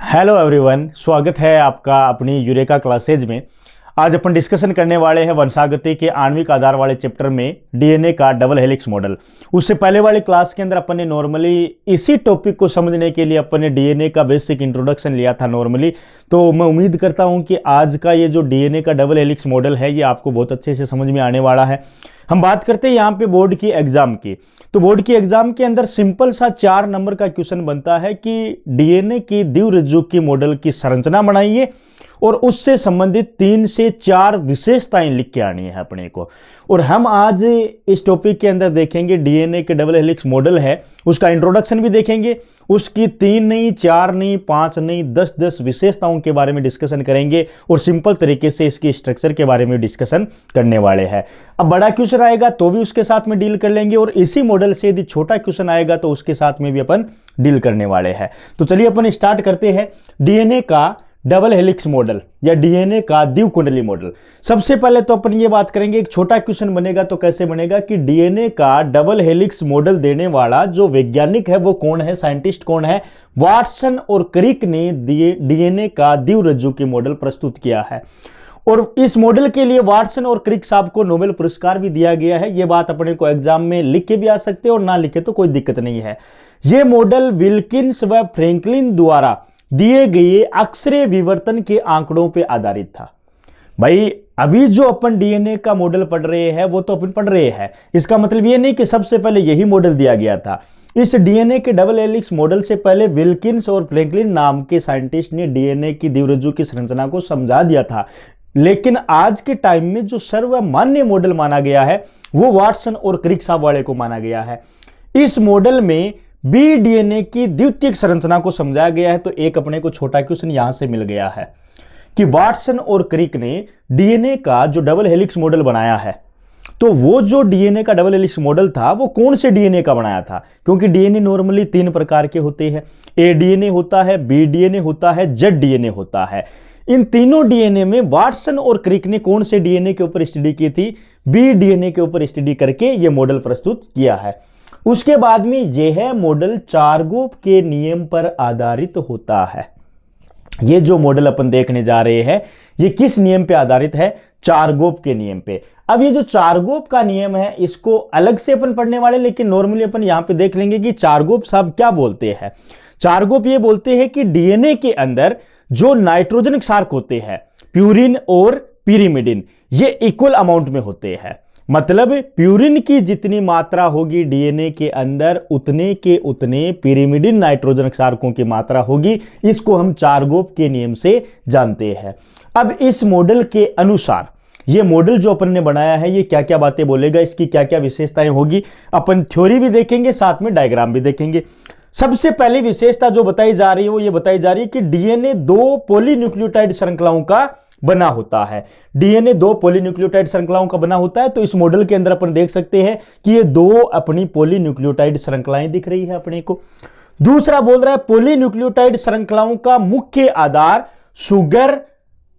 Hello everyone, स्वागत है आपका अपनी यूरेका क्लासेज में। आज अपन डिस्कशन करने वाले हैं वंशागति के आणविक आधार वाले चैप्टर में डीएनए का डबल हेलिक्स मॉडल। उससे पहले वाले क्लास के अंदर अपन ने नॉर्मली इसी टॉपिक को समझने के लिए अपन ने डीएनए का बेसिक इंट्रोडक्शन लिया था नॉर्मली। तो मैं उम्मीद करता हूं कि आज का ये जो डीएनए का डबल हेलिक्स मॉडल है ये आपको बहुत अच्छे से समझ में आने वाला है। हम बात करते हैं यहाँ पे बोर्ड की एग्जाम की। तो बोर्ड की एग्जाम के अंदर सिंपल सा 4 नंबर का क्वेश्चन बनता है कि डीएनए की द्विरज्जु की मॉडल की संरचना बनाइए और उससे संबंधित 3 से 4 विशेषताएं लिख के आनी है अपने को। और हम आज इस टॉपिक के अंदर देखेंगे डीएनए के डबल हेलिक्स मॉडल है उसका इंट्रोडक्शन भी देखेंगे, उसकी 3 नहीं 4 नहीं 5 नहीं 10 विशेषताओं के बारे में डिस्कशन करेंगे और सिंपल तरीके से इसकी स्ट्रक्चर के बारे में डिस्कशन करने वाले हैं। अब बड़ा क्वेश्चन आएगा तो भी उसके साथ में डील कर लेंगे और इसी मॉडल से यदि छोटा क्वेश्चन आएगा तो उसके साथ में भी अपन डील करने वाले हैं। तो चलिए अपन स्टार्ट करते हैं डीएनए का डबल हेलिक्स मॉडल या डीएनए का द्विकुंडली मॉडल। सबसे पहले तो अपन ये बात करेंगे, एक छोटा क्वेश्चन बनेगा तो कैसे बनेगा कि डीएनए का डबल हेलिक्स मॉडल देने वाला जो वैज्ञानिक है वो कौन है, साइंटिस्ट कौन है। वाटसन और क्रिक ने डीएनए का द्विरज्जु की मॉडल प्रस्तुत किया है और इस मॉडल के लिए वाटसन और क्रिक साहब को नोबेल पुरस्कार भी दिया गया है। ये बात अपने को एग्जाम में लिख के भी आ सकते हैं और ना लिखे तो कोई दिक्कत नहीं है। ये मॉडल विल्किंस व फ्रैंकलिन द्वारा दिए गए अक्षरे विवर्तन के आंकड़ों पे आधारित था। भाई अभी जो अपन डीएनए का मॉडल पढ़ रहे हैं वो तो अपन पढ़ रहे हैं, इसका मतलब ये नहीं कि सबसे पहले यही मॉडल दिया गया था। इस डीएनए के डबल हेलिक्स मॉडल से पहले विल्किंस और फ्रैंकलिन नाम के साइंटिस्ट ने डीएनए की द्विरज्जु की संरचना को समझा दिया था, लेकिन आज के टाइम में जो सर्वमान्य मॉडल माना गया है वो वाटसन और क्रिक साहब वाले को माना गया है। इस मॉडल में बी डीएनए की द्वितीयक संरचना को समझाया गया है। तो एक अपने को छोटा क्वेश्चन यहां से मिल गया है कि वाटसन और क्रिक ने डीएनए का जो डबल हेलिक्स मॉडल बनाया है तो वो जो डीएनए का डबल हेलिक्स मॉडल था वो कौन से डीएनए का बनाया था, क्योंकि डीएनए नॉर्मली 3 प्रकार के होते हैं। ए डीएनए होता है, बी डीएनए होता है, जेड डीएनए होता है। इन तीनों डीएनए में वाटसन और क्रिक ने कौन से डीएनए के ऊपर स्टडी की थी, बी डीएनए के ऊपर स्टडी करके ये मॉडल प्रस्तुत किया है। उसके बाद में यह मॉडल चारगोप के नियम पर आधारित होता है। ये जो मॉडल अपन देखने जा रहे हैं ये किस नियम पे आधारित है, चारगोप के नियम पे। अब ये जो चारगोप का नियम है इसको अलग से अपन पढ़ने वाले, लेकिन नॉर्मली अपन यहां पे देख लेंगे कि चारगोप साहब क्या बोलते हैं। चारगोप ये बोलते हैं कि डीएनए के अंदर जो नाइट्रोजन क्षारक होते हैं प्यूरिन और पिरिमिडिन ये इक्वल अमाउंट में होते हैं। मतलब प्यूरिन की जितनी मात्रा होगी डीएनए के अंदर उतने के उतने पिरिमिडिन नाइट्रोजन क्षारकों की मात्रा होगी। इसको हम चारगोप के नियम से जानते हैं। अब इस मॉडल के अनुसार ये मॉडल जो अपन ने बनाया है ये क्या क्या बातें बोलेगा, इसकी क्या क्या विशेषताएं होगी, अपन थ्योरी भी देखेंगे साथ में डायग्राम भी देखेंगे। सबसे पहली विशेषता जो बताई जा रही है वो ये बताई जा रही है कि डीएनए 2 पॉलीन्यूक्लियोटाइड श्रृंखलाओं का बना होता है। डीएनए 2 पॉलीन्यूक्लियोटाइड श्रृंखलाओं का बना होता है। तो इस मॉडल के अंदर अपन देख सकते हैं कि ये 2 अपनी पॉलीन्यूक्लियोटाइड श्रृंखलाएं दिख रही है अपने को। दूसरा बोल रहा है पॉलीन्यूक्लियोटाइड श्रृंखलाओं का मुख्य आधार शुगर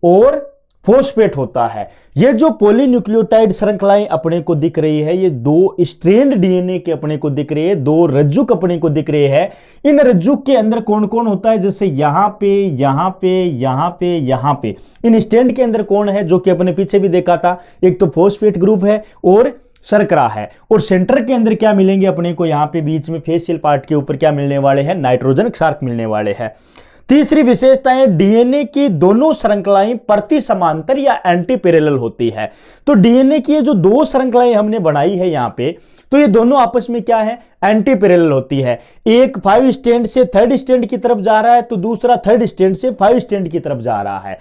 और फॉस्फेट होता है। ये जो पॉलीन्यूक्लियोटाइड श्रृंखलाएं अपने को दिख रही है ये 2 स्ट्रैंड डीएनए के अपने को दिख रही है, 2 रज्जुक अपने को दिख रहे हैं। इन रज्जुक के अंदर कौन कौन होता है, जैसे यहां पे यहां पे यहां पे यहां पे इन स्ट्रैंड के अंदर कौन है, जो कि अपने पीछे भी देखा था, एक तो फॉस्फेट ग्रुप है और शर्करा है। और सेंटर के अंदर क्या मिलेंगे अपने को, यहां पे बीच में फेशियल पार्ट के ऊपर क्या मिलने वाले हैं, नाइट्रोजन क्षारक मिलने वाले हैं। तीसरी विशेषता है डीएनए की दोनों श्रृंखलाएं प्रति समांतर या एंटी पैरेलल होती है। तो डीएनए की ये जो 2 श्रृंखलाएं हमने बनाई है यहां पे, तो ये दोनों आपस में क्या है, एंटी पैरेलल होती है। एक 5 स्टैंड से 3rd स्टैंड की तरफ जा रहा है तो दूसरा 3rd स्टैंड से 5 स्टैंड की तरफ जा रहा है।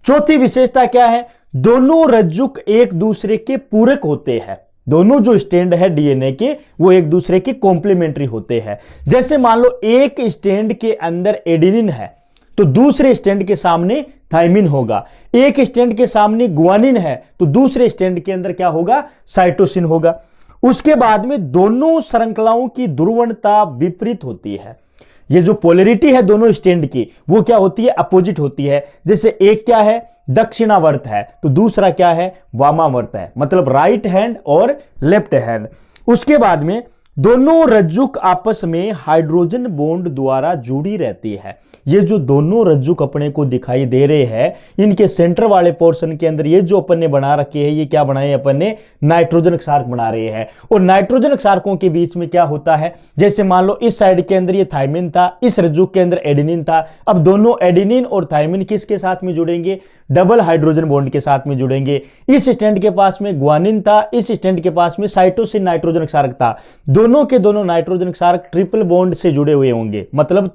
चौथी विशेषता क्या है, दोनों रज्जुक एक दूसरे के पूरक होते हैं। दोनों जो स्टैंड है डीएनए के वो एक दूसरे के कॉम्प्लीमेंट्री होते हैं। जैसे मान लो एक स्टैंड के अंदर एडेनिन है तो दूसरे स्टैंड के सामने थाइमिन होगा, एक स्टैंड के सामने गुआनिन है तो दूसरे स्टैंड के अंदर क्या होगा, साइटोसिन होगा। उसके बाद में दोनों श्रृंखलाओं की ध्रुवणता विपरीत होती है। ये जो पोलैरिटी है दोनों स्टैंड की वो क्या होती है, अपोजिट होती है। जैसे एक क्या है, दक्षिणावर्त है तो दूसरा क्या है, वामावर्त है, मतलब राइट हैंड और लेफ्ट हैंड। उसके बाद में दोनों रज्जुक आपस में हाइड्रोजन बॉन्ड द्वारा जुड़ी रहती है। ये जो दोनों रज्जुक अपने को दिखाई दे रहे हैं, इनके सेंटर वाले पोर्शन के अंदर ये जो अपन ने बना रखे हैं, ये क्या बनाए अपन ने, नाइट्रोजन क्षारक बना रहे हैं। और नाइट्रोजन क्षारकों के बीच में क्या होता है, जैसे मान लो इस साइड के अंदर ये थायमिन था, इस रज्जुक के अंदर एडेनिन था। अब दोनों एडेनिन और थायमिन किसके साथ में जुड़ेंगे, डबल हाइड्रोजन बॉन्ड के साथ में जुड़ेंगे। इस स्टैंड के पास में ग्वानिन था, इस स्टैंड के पास में साइटोसिन नाइट्रोजन क्षारक था। दोनों के दोनों नाइट्रोजन क्षारक ट्रिपल बॉन्ड से जुड़े हुए होंगे, मतलब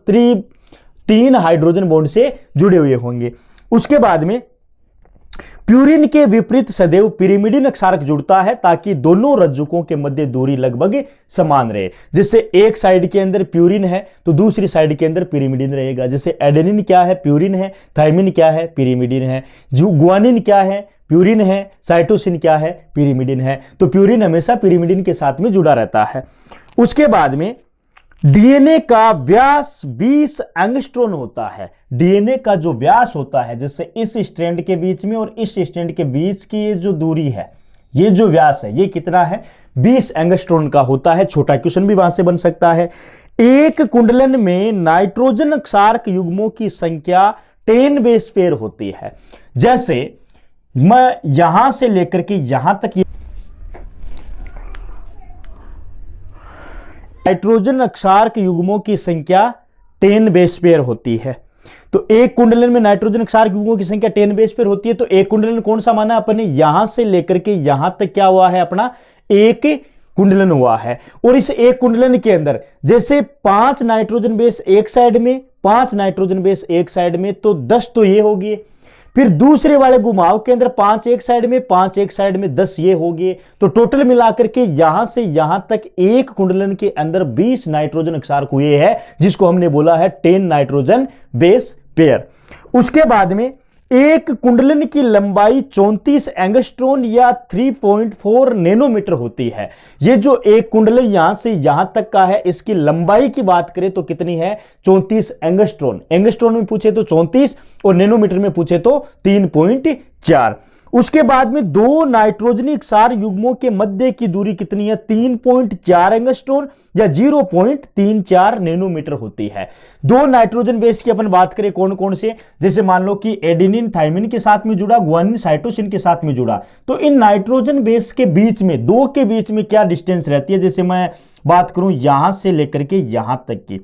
तीन हाइड्रोजन बॉन्ड से जुड़े हुए होंगे। उसके बाद में प्यूरिन के विपरीत सदैव पिरिमिडिन क्षारक जुड़ता है, ताकि दोनों रज्जुकों के मध्य दूरी लगभग समान रहे। जैसे एक साइड के अंदर प्यूरिन है तो दूसरी साइड के अंदर पिरिमिडिन रहेगा। जैसे एडेनिन क्या है, प्यूरिन है, थायमिन क्या है, पिरिमिडिन है। ग्वानिन क्या है, प्यूरिन है, साइटोसिन क्या है, पिरिमिडिन है। तो प्यूरिन हमेशा पिरिमिडिन के साथ में जुड़ा रहता है। उसके बाद में डीएनए का व्यास 20 एंगस्ट्रॉन होता है। डीएनए का जो व्यास होता है, जैसे इस स्ट्रैंड के बीच में और इस स्ट्रैंड के बीच की ये जो दूरी है, ये जो व्यास है, ये कितना है, 20 एंगस्ट्रॉन का होता है। छोटा क्वेश्चन भी वहां से बन सकता है। एक कुंडलन में नाइट्रोजन क्षारक युग्मों की संख्या 10 बेस पेयर होती है। जैसे मैं यहां से लेकर के यहां तक नाइट्रोजन क्षारक युग्मों की संख्या 10 बेस पेयर होती है। तो एक कुंडलन में नाइट्रोजन क्षारक युग्मों की संख्या 10 बेस पेयर होती है। तो एक कुंडलन कौन सा माना अपने, यहां से लेकर के यहां तक क्या हुआ है, अपना एक कुंडलन हुआ है। और इस एक कुंडलन के अंदर जैसे 5 नाइट्रोजन बेस एक साइड में, 5 नाइट्रोजन बेस एक साइड में, तो 10 तो ये हो गए। फिर दूसरे वाले घुमाव के अंदर 5 एक साइड में, 5 एक साइड में, 10 ये हो गए। तो टोटल मिलाकर के यहां से यहां तक एक कुंडलन के अंदर 20 नाइट्रोजन क्षारक हुए हैं, जिसको हमने बोला है 10 नाइट्रोजन बेस पेयर। उसके बाद में एक कुंडलन की लंबाई 34 एंगस्ट्रॉन या 3.4 नैनोमीटर होती है। ये जो एक कुंडलन यहां से यहां तक का है, इसकी लंबाई की बात करें तो कितनी है, 34 एंगस्ट्रॉन। एंगस्ट्रॉन में पूछे तो 34 और नैनोमीटर में पूछे तो 3.4। उसके बाद में दो नाइट्रोजनी क्षार युग्मों के मध्य की दूरी कितनी है, 3.4 एंगस्ट्रॉन या 0.34 नैनोमीटर होती है। दो नाइट्रोजन बेस की अपन बात करें कौन कौन से, जैसे मान लो कि एडेनिन थायमिन के साथ में जुड़ा, ग्वानिन साइटोसिन के साथ में जुड़ा, तो इन नाइट्रोजन बेस के बीच में, दो के बीच में क्या डिस्टेंस रहती है, जैसे मैं बात करूं यहां से लेकर के यहां तक की,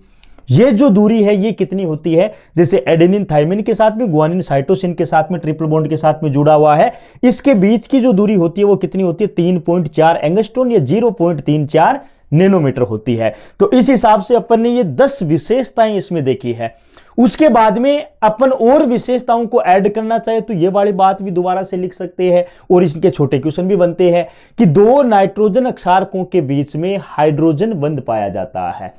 ये जो दूरी है ये कितनी होती है, जैसे एडेनिन थायमिन के साथ में, ग्वानिन साइटोसिन के साथ में, ट्रिपल बॉन्ड के साथ में जुड़ा हुआ है, इसके बीच की जो दूरी होती है वो कितनी होती है, 3.4 एंगस्ट्रॉन या 0.34 नैनोमीटर होती है। तो इस हिसाब से अपन ने ये 10 विशेषताएं इसमें देखी है। उसके बाद में अपन और विशेषताओं को ऐड करना चाहे तो ये वाली बात भी दोबारा से लिख सकते हैं, और इसके छोटे क्वेश्चन भी बनते हैं कि दो नाइट्रोजन क्षारकों के बीच में हाइड्रोजन बंध पाया जाता है।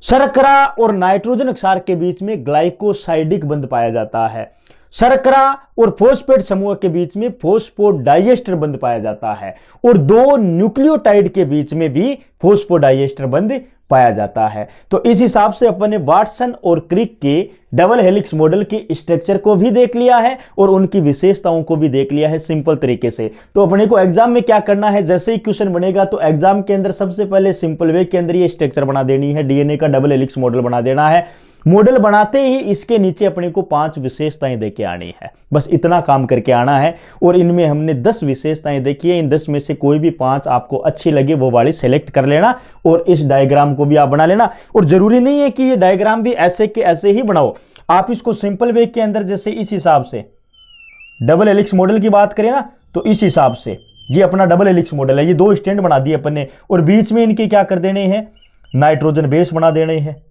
शर्करा और नाइट्रोजन क्षार के बीच में ग्लाइकोसाइडिक बंध पाया जाता है। शर्करा और फॉस्फेट समूह के बीच में फॉस्फोडाइएस्टर बंध पाया जाता है, और दो न्यूक्लियोटाइड के बीच में भी फॉस्फोडाइएस्टर बंध पाया जाता है। तो इस हिसाब से अपन ने वाटसन और क्रिक के डबल हेलिक्स मॉडल की स्ट्रक्चर को भी देख लिया है और उनकी विशेषताओं को भी देख लिया है सिंपल तरीके से। तो अपने को एग्जाम में क्या करना है, जैसे ही क्वेश्चन बनेगा तो एग्जाम के अंदर सबसे पहले सिंपल वे के अंदर ये स्ट्रक्चर बना देनी है, डीएनए का डबल हेलिक्स मॉडल बना देना है। मॉडल बनाते ही इसके नीचे अपने को 5 विशेषताएं देके आनी है, बस इतना काम करके आना है। और इनमें हमने 10 विशेषताएं देखी है, इन 10 में से कोई भी 5 आपको अच्छी लगे वो वाली सेलेक्ट कर लेना, और इस डायग्राम को भी आप बना लेना। और जरूरी नहीं है कि ये डायग्राम भी ऐसे के ऐसे ही बनाओ, आप इसको सिंपल वे के अंदर, जैसे इस हिसाब से डबल हेलिक्स मॉडल की बात करें ना, तो इस हिसाब से ये अपना डबल हेलिक्स मॉडल है। ये 2 स्टैंड बना दिए अपन ने, और बीच में इनके क्या कर देने हैं, नाइट्रोजन बेस बना देने हैं।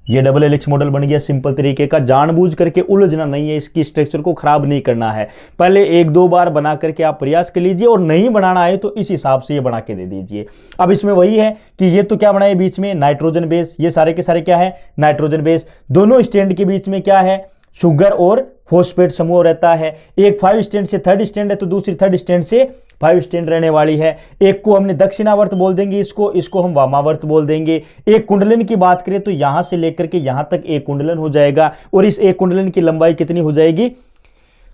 ये डबल हेलिक्स मॉडल बन गया सिंपल तरीके का। जानबूझ करके उलझना नहीं है, इसकी स्ट्रक्चर को खराब नहीं करना है। पहले 1-2 बार बना करके आप प्रयास कर लीजिए, और नहीं बनाना है तो इस हिसाब से ये बना के दे दीजिए। अब इसमें वही है कि ये तो क्या बनाए बीच में नाइट्रोजन बेस, ये सारे के सारे क्या है नाइट्रोजन बेस। दोनों स्टैंड के बीच में क्या है, शुगर और फॉस्फेट समूह रहता है। एक 5 स्टैंड से 3rd स्टैंड है, तो दूसरी 3rd स्टैंड से 5 स्टैंड रहने वाली है। एक को हमने दक्षिणावर्त बोल देंगे, इसको हम वामावर्त बोल देंगे। एक कुंडलन की बात करें तो यहां से लेकर के यहां तक एक कुंडलन हो जाएगा, और इस एक कुंडलन की लंबाई कितनी हो जाएगी,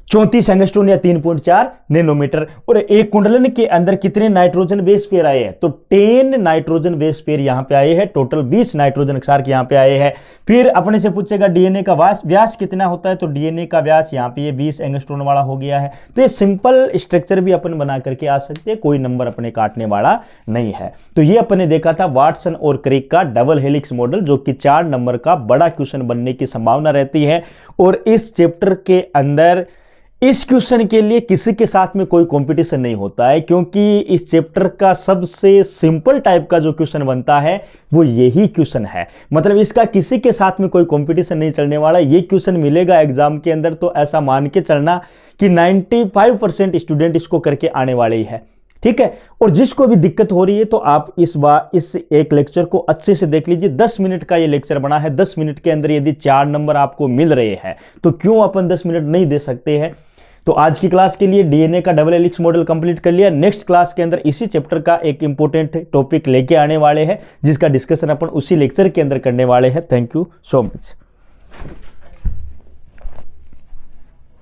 34 एंगस्ट्रोम या 3.4 नैनोमीटर। और एक कुंडलन के अंदर कितने नाइट्रोजन बेस पेयर आए हैं? तो 10 नाइट्रोजन बेस पेयर यहां पे आए हैं, टोटल 20 नाइट्रोजन क्षारक यहां पे आए हैं। फिर अपने से पूछेगा डीएनए का व्यास कितना होता है? तो डीएनए का व्यास यहां पे ये 20 एंगस्ट्रोम वाला हो गया है। तो ये सिंपल स्ट्रक्चर भी अपन बना करके आ सकते हैं, कोई नंबर अपने काटने वाला नहीं है। तो ये अपने देखा था वाटसन और क्रिक का डबल हेलिक्स मॉडल, जो कि 4 नंबर का बड़ा क्वेश्चन बनने की संभावना रहती है। और इस चैप्टर के अंदर इस क्वेश्चन के लिए किसी के साथ में कोई कंपटीशन नहीं होता है, क्योंकि इस चैप्टर का सबसे सिंपल टाइप का जो क्वेश्चन बनता है वो यही क्वेश्चन है। मतलब इसका किसी के साथ में कोई कंपटीशन नहीं चलने वाला। ये क्वेश्चन मिलेगा एग्जाम के अंदर तो ऐसा मान के चलना कि 95% स्टूडेंट इसको करके आने वाले ही है, ठीक है। और जिसको भी दिक्कत हो रही है तो आप इस एक लेक्चर को अच्छे से देख लीजिए। 10 मिनट का ये लेक्चर बना है। 10 मिनट के अंदर यदि 4 नंबर आपको मिल रहे हैं तो क्यों अपन 10 मिनट नहीं दे सकते हैं। तो आज की क्लास के लिए डीएनए का डबल हेलिक्स मॉडल कंप्लीट कर लिया। नेक्स्ट क्लास के अंदर इसी चैप्टर का एक इंपॉर्टेंट टॉपिक लेके आने वाले हैं, जिसका डिस्कशन अपन उसी लेक्चर के अंदर करने वाले हैं। Thank you so much.